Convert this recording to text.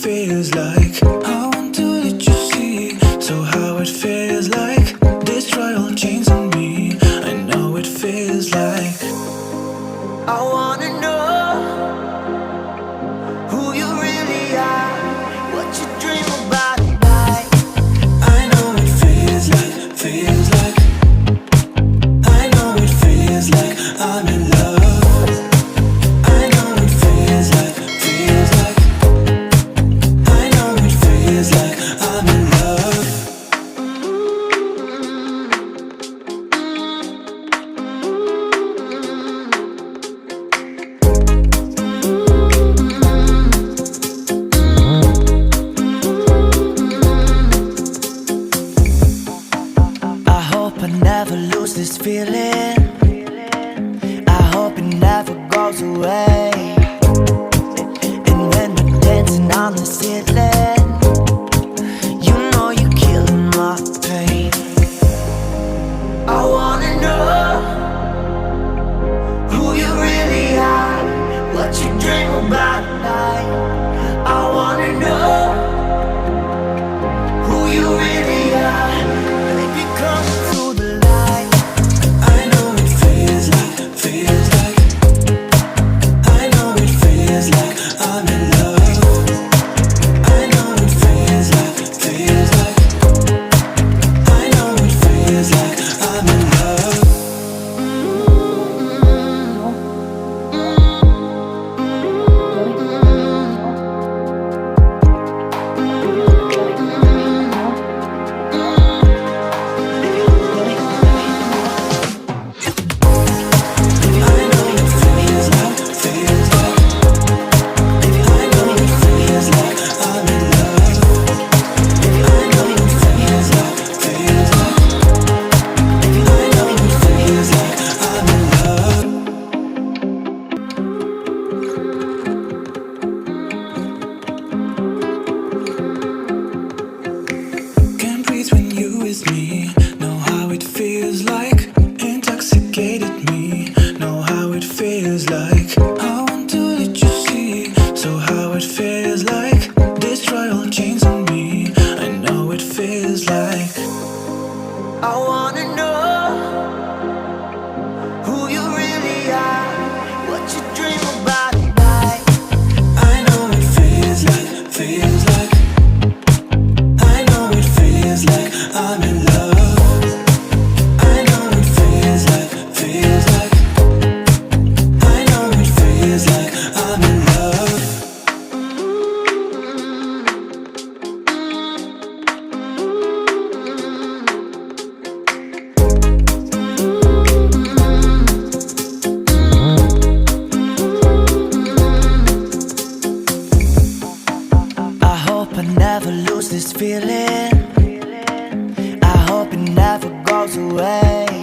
feels like. I want to let you see, so how it feels like. Destroy all chains on me, I know it feels like. I wanna know who you really are, what you dream about at night. I know it feels like, feels like. I know it feels like I'm in love. I know it feels like, feels like. I know it feels like I'm in love. I hope I never lose this feeling. I hope it never goes away. And when we're dancing on the ceiling, you know you're killing my pain. I wanna know who you really are, what you dream about at night. I wanna know who you really are. Baby, come through the light. I know it feels like, feels like. I know it feels like I'm in love. I know it feels like, feels like. I know it feels like I'm in love. I know it feels like, feels like. I know it feels like I'm in love. I know it feels like, feels like. I know it feels like I'm in love. Can't breathe when you with me. Know how it feels like. Intoxicated me. Know how it feels like. I want to let you see, so how it feels like. Destroy all chains on me, I know it feels like. I wanna know who you really are, what you dream about at night. I know it feels like, feels like. I know it feels like I'm in love. I know it feels like, feels like. I know it feels like I'm in love. I hope I never lose this feeling. I hope it never goes away.